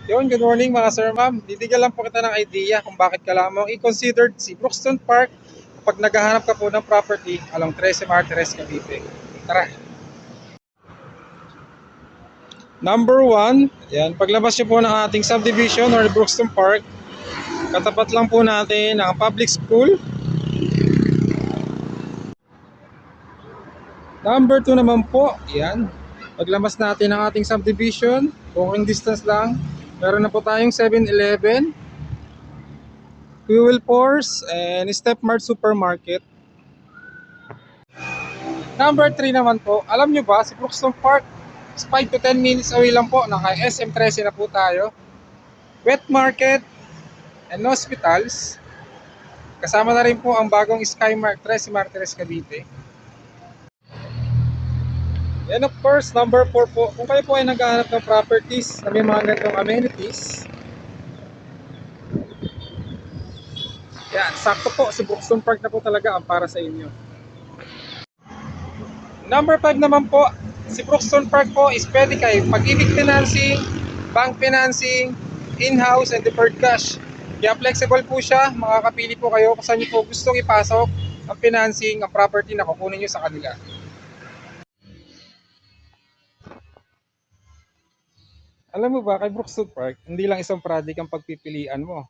Yun, good morning mga sir, ma'am. Bibigyan lang po kita ng idea kung bakit ka lamang i-considered si Brookston Park kapag naghahanap ka po ng property along 13 Martires, Cavite. Tara. Number one, yan, paglabas niyo po ng ating subdivision or Brookston Park, katapat lang po natin ang public school. Number two naman po, yan, paglabas natin ng ating subdivision, walking distance lang, meron na po tayong 7-Eleven, Fuel Force, and Step Mart Supermarket. Number 3 naman po, alam nyo ba, si Brookston Park is 5 to 10 minutes away lang po. Naka SM13 na po tayo. Wet market and hospitals. Kasama na rin po ang bagong Skymark 13 Martires, Cavite. And of course, number 4 po, kung kayo po ay naghahanap ng properties na may mga ganitong amenities, yan, sakto po, si Brookston Park na po talaga ang para sa inyo. Number 5 naman po, si Brookston Park po is pwede kayo pag-ibig financing, bank financing, in-house and deferred cash. Kaya flexible po siya, makakapili po kayo kung saan nyo po gustong ipasok ang financing, ang property na kukunin nyo sa kanila. Alam mo ba, kay Brookston Park, hindi lang isang project ang pagpipilian mo.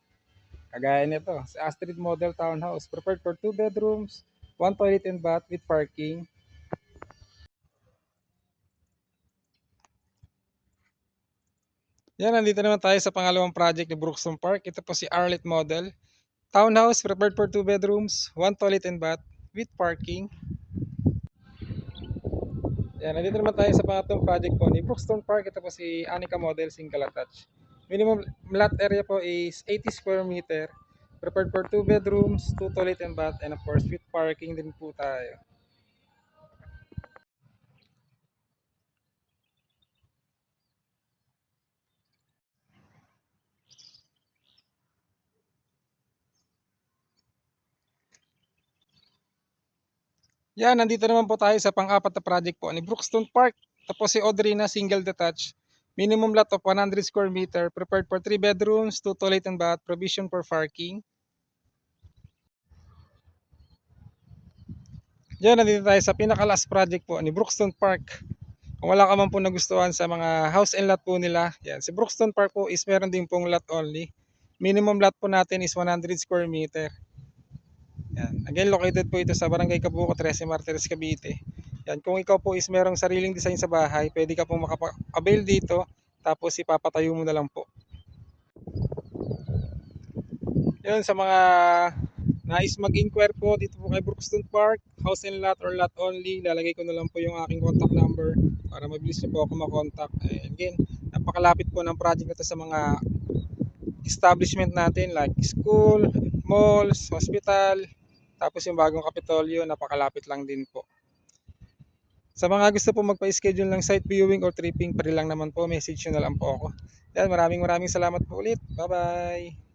Kagaya nito, si Astrid Model Townhouse, prepared for 2 bedrooms, 1 toilet and bath with parking. Yan, nandito naman tayo sa pangalawang project ni Brookston Park. Ito po si Arlet Model Townhouse, prepared for 2 bedrooms, 1 toilet and bath with parking. Yan, nandito naman tayo sa pangatlong project po ni Brookston Park. Ito po si Anika Model Single Attached. Minimum lot area po is 80 square meter. Prepared for 2 bedrooms, 2 toilet and bath, and of course with parking din po tayo. Yan, nandito naman po tayo sa pang-apat na project po ni Brookston Park. Tapos si Audrey na single detached. Minimum lot of 100 square meter. Prepared for 3 bedrooms, 2 toilet and bath, provision for parking. Yan, nandito tayo sa pinaka-last project po ni Brookston Park. Kung wala ka man po nagustuhan sa mga house and lot po nila, yan, si Brookston Park po is meron din pong lot only. Minimum lot po natin is 100 square meter. Yan. Again, located po ito sa Barangay Kabuko, 13 Martires, Cavite. Yan, kung ikaw po is merong sariling design sa bahay, pwede ka pong makapa-avail dito, tapos ipapatayo mo na lang po. Yun, sa mga nais mag-inquire po dito po kay Brookston Park, house and lot or lot only, lalagay ko na lang po yung aking contact number para mabilis niyo po ako makontak. And again, napakalapit po ng project na to sa mga establishment natin like school, malls, hospital, tapos yung bagong Kapitolyo, napakalapit lang din po. Sa mga gusto po magpa-schedule ng site viewing or tripping, pwede lang naman po, message nyo na lang po ako. Yan, maraming salamat po ulit. Bye-bye!